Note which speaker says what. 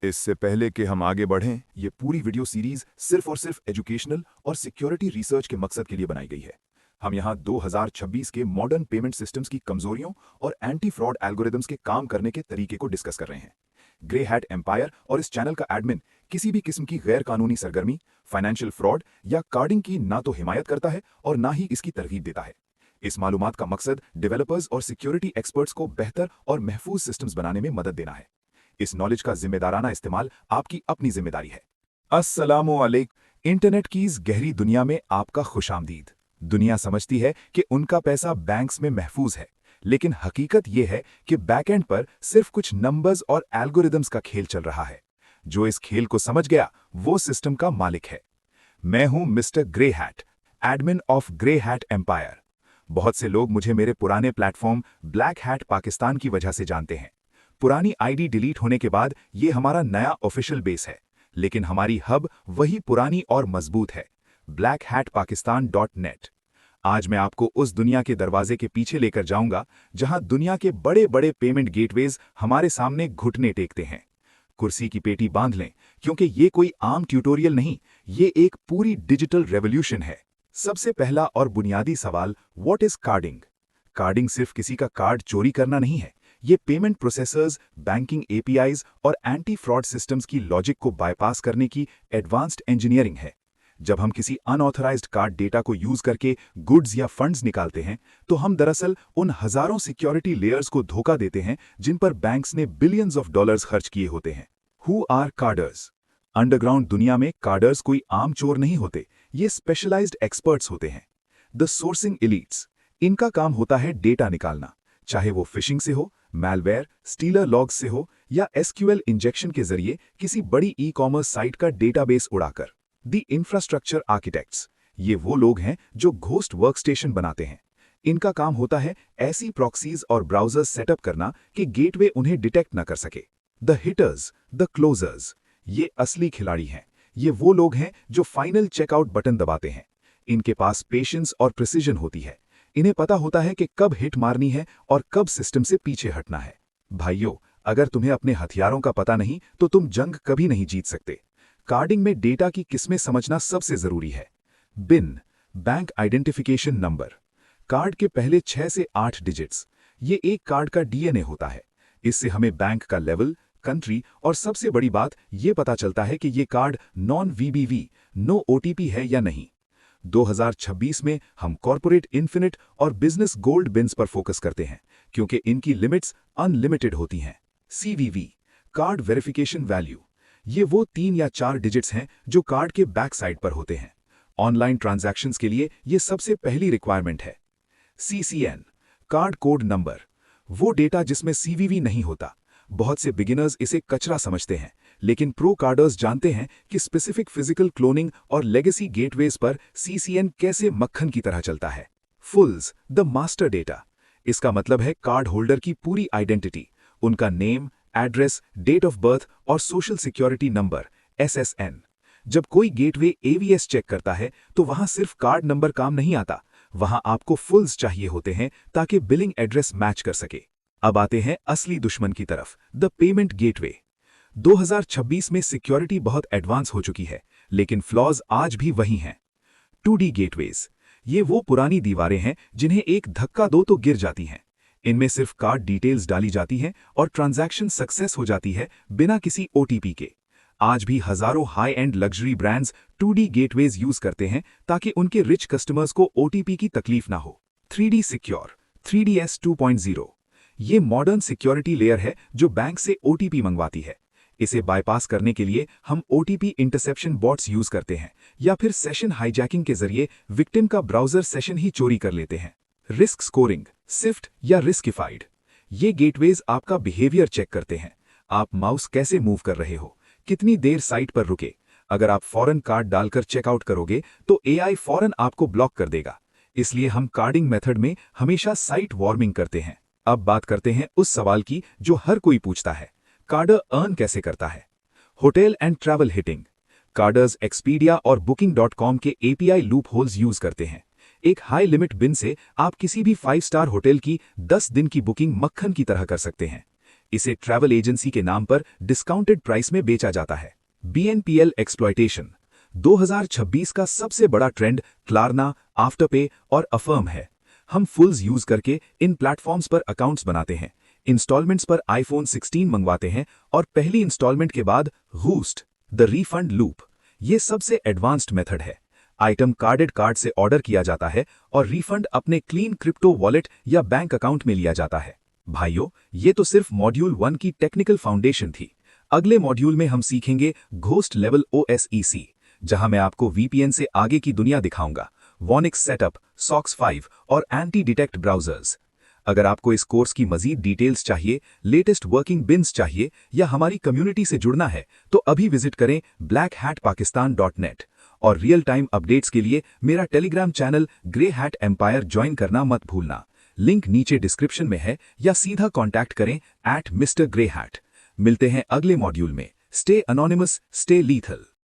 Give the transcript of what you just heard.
Speaker 1: इससे पहले कि हम आगे बढ़ें, ये पूरी वीडियो सीरीज सिर्फ और सिर्फ एजुकेशनल और सिक्योरिटी रिसर्च के मकसद के लिए बनाई गई है। हम यहाँ 2026 के मॉडर्न पेमेंट सिस्टम्स की कमजोरियों और एंटी फ्रॉड एल्गोरिदम्स के काम करने के तरीके को डिस्कस कर रहे हैं। ग्रे हैट एम्पायर और इस चैनल का एडमिन किसी भी किस्म की गैर कानूनी सरगर्मी, फाइनेंशियल फ्रॉड या कार्डिंग की ना तो हिमायत करता है और ना ही इसकी तरगीब देता है। इस मालूमात का मकसद डेवलपर्स और सिक्योरिटी एक्सपर्ट्स को बेहतर और महफूज सिस्टम्स बनाने में मदद देना है। इस नॉलेज का जिम्मेदाराना इस्तेमाल आपकी अपनी जिम्मेदारी है। अस्सलामुअलैकुम। इंटरनेट की इस गहरी दुनिया में आपका खुशामदीद। दुनिया समझती है कि उनका पैसा बैंक्स में महफूज है, लेकिन हकीकत यह है कि बैकएंड पर सिर्फ कुछ नंबर्स और एल्गोरिदम्स का खेल चल रहा है। जो इस खेल को समझ गया, वो सिस्टम का मालिक है। मैं हूं mister Grey Hat, admin of Grey Hat empire. बहुत से लोग मुझे मेरे पुराने प्लेटफॉर्म ब्लैक हैट पाकिस्तान की वजह से जानते हैं। पुरानी आईडी डिलीट होने के बाद ये हमारा नया ऑफिशियल बेस है, लेकिन हमारी हब वही पुरानी और मजबूत है, blackhatpakistan.net। आज मैं आपको उस दुनिया के दरवाजे के पीछे लेकर जाऊंगा जहां दुनिया के बड़े बड़े पेमेंट गेटवेज हमारे सामने घुटने टेकते हैं। कुर्सी की पेटी बांध लें, क्योंकि ये कोई आम ट्यूटोरियल नहीं, ये एक पूरी डिजिटल रेवोल्यूशन है। सबसे पहला और बुनियादी सवाल, व्हाट इज कार्डिंग? कार्डिंग सिर्फ किसी का कार्ड चोरी करना नहीं है। ये पेमेंट प्रोसेसर्स, बैंकिंग एपीआईज और एंटी फ्रॉड सिस्टम्स की लॉजिक को बाईपास करने की एडवांस्ड इंजीनियरिंग है। जब हम किसी अनऑथराइज्ड कार्ड डेटा को यूज करके गुड्स या फंड्स निकालते हैं, तो हम दरअसल उन हजारों सिक्योरिटी लेयर्स को धोखा देते हैं जिन पर बैंक्स ने बिलियंस ऑफ डॉलर्स खर्च किए होते हैं। Who are cadres? अंडरग्राउंड दुनिया में कार्डर्स कोई आम चोर नहीं होते, ये स्पेशलाइज्ड एक्सपर्ट्स होते हैं। The sourcing elites. इनका काम होता है डेटा निकालना, चाहे वो फिशिंग से हो, मैलवेयर, स्टीलर लॉग्स से हो या एसक्यूएल इंजेक्शन के जरिए किसी बड़ी ई कॉमर्स साइट का डेटाबेस उड़ाकर। दी इंफ्रास्ट्रक्चर आर्किटेक्ट्स। ये वो लोग हैं जो घोस्ट वर्कस्टेशन बनाते हैं। इनका काम होता है ऐसी प्रॉक्सीज और ब्राउजर्स सेटअप करना कि गेटवे उन्हें डिटेक्ट न कर सके। The hitters, the closures. ये असली खिलाड़ी हैं। ये वो लोग हैं जो फाइनल चेकआउट बटन दबाते हैं। इनके पास पेशेंस और प्रिसीजन होती है। इन्हें पता होता है कि कब हिट मारनी है और कब सिस्टम से पीछे हटना है। भाइयों, अगर तुम्हें अपने हथियारों का पता नहीं तो तुम जंग कभी नहीं जीत सकते। कार्डिंग में डेटा की किस्में समझना सबसे जरूरी है। बिन, बैंक आइडेंटिफिकेशन नंबर। कार्ड के पहले 6 से 8 डिजिट्स। ये एक कार्ड का डीएनए होता है। इससे हमें बैंक का लेवल, कंट्री और सबसे बड़ी बात ये पता चलता है कि ये कार्ड नॉन वीबीवी, नो ओटीपी है या नहीं। 2026 में हम कॉर्पोरेट इन्फिनिट और बिजनेस गोल्ड बिन्स पर फोकस करते हैं, क्योंकि इनकी लिमिट्स अनलिमिटेड होती हैं। CVV, card verification value. ये वो 3 या 4 डिजिट्स हैं जो कार्ड के बैक साइड पर होते हैं। ऑनलाइन ट्रांजैक्शंस के लिए ये सबसे पहली रिक्वायरमेंट है। CCN, card code number. वो डेटा जिसमें सीवीवी नहीं होता। बहुत से बिगिनर्स इसे कचरा समझते हैं, लेकिन प्रो कार्डर्स जानते हैं कि स्पेसिफिक फिजिकल क्लोनिंग और लेगेसी गेटवेज पर सीसीएन कैसे मक्खन की तरह चलता है। Fullz, the master data. इसका मतलब है कार्ड होल्डर की पूरी आइडेंटिटी, उनका name, address, date of birth और सोशल सिक्योरिटी नंबर एसएसएन। जब कोई गेटवे एवीएस चेक करता है तो वहां सिर्फ कार्ड नंबर काम नहीं आता, वहां आपको फुल्स चाहिए होते हैं ताकि बिलिंग एड्रेस मैच कर सके। अब आते हैं असली दुश्मन की तरफ, द पेमेंट गेटवे। 2026 में सिक्योरिटी बहुत एडवांस हो चुकी है, लेकिन फ्लॉज आज भी वही हैं। 2D gateways. ये वो पुरानी दीवारें हैं जिन्हें एक धक्का दो तो गिर जाती हैं। इनमें सिर्फ कार्ड डिटेल्स डाली जाती हैं और ट्रांजैक्शन सक्सेस हो जाती है बिना किसी ओटीपी के। आज भी हजारों high and luxury brands 2D gateways use करते हैं ताकि उनके रिच कस्टमर्स को ओटीपी की तकलीफ ना हो। 3D secure, 3DS 2.0। ये मॉडर्न सिक्योरिटी लेयर है जो बैंक से ओटीपी मंगवाती है। इसे बाईपास करने के लिए हम ओटीपी इंटरसेप्शन बॉट्स यूज करते हैं या फिर सेशन हाईजैकिंग के जरिए विक्टिम का ब्राउजर सेशन ही चोरी कर लेते हैं। रिस्क स्कोरिंग, सिफ्ट या रिस्किफाइड। ये गेटवेज आपका बिहेवियर चेक करते हैं। आप माउस कैसे मूव कर रहे हो, कितनी देर साइट पर रुके। अगर आप फॉरेन कार्ड डालकर चेकआउट करोगे तो एआई फौरन आपको ब्लॉक कर देगा। इसलिए हम कार्डिंग मेथड में हमेशा साइट वार्मिंग करते हैं। अब बात करते हैं उस सवाल की जो हर कोई पूछता है, कार्डर अर्न कैसे करता है? Hotel and travel hitting. कार्डर्स एक्सपीडिया और बुकिंग.com के एपीआई लूप होल्स यूज करते हैं। एक हाई लिमिट बिन से आप किसी भी 5 स्टार होटल की 10 दिन की बुकिंग मक्खन की तरह कर सकते हैं। इसे ट्रैवल एजेंसी के नाम पर डिस्काउंटेड प्राइस में बेचा जाता है। BNPL एक्सप्लॉयटेशन 2026 का सबसे बड़ा ट्रेंड क्लारना, आफ्टरपे और अफर्म है। हम फुल्स यूज करके इन प्लेटफॉर्म्स पर अकाउंट्स बनाते हैं, इंस्टॉलमेंट्स पर iPhone 16 मंगवाते हैं और पहली इंस्टॉलमेंट के बाद घूस्ट द रिफंड लूप। ये सबसे एडवांस्ड मेथड है। आइटम कार्डेड कार्ड से ऑर्डर किया जाता है और रिफंड अपने क्लीन क्रिप्टो वॉलेट या बैंक अकाउंट में लिया जाता है। भाइयों, ये तो सिर्फ मॉड्यूल 1 की टेक्निकल फाउंडेशन थी। अगले मॉड्यूल में हम सीखेंगे घोस्ट लेवल OSEC, जहां मैं आपको VPN से आगे की दुनिया दिखाऊंगा, वॉनिक्स सेटअप, सॉक्स 5 और एंटी डिटेक्ट ब्राउजर्स। अगर आपको इस कोर्स की मजीद डिटेल्स चाहिए, लेटेस्ट वर्किंग बिन्स चाहिए या हमारी कम्युनिटी से जुड़ना है, तो अभी विजिट करें blackhatpakistan.net और रियल टाइम अपडेट्स के लिए मेरा Telegram channel Grey Hat Empire join करना मत भूलना। लिंक नीचे डिस्क्रिप्शन में है या सीधा कॉन्टैक्ट करें @Mr. Grey Hat। मिलते हैं अगले मॉड्यूल में। Stay anonymous, stay lethal.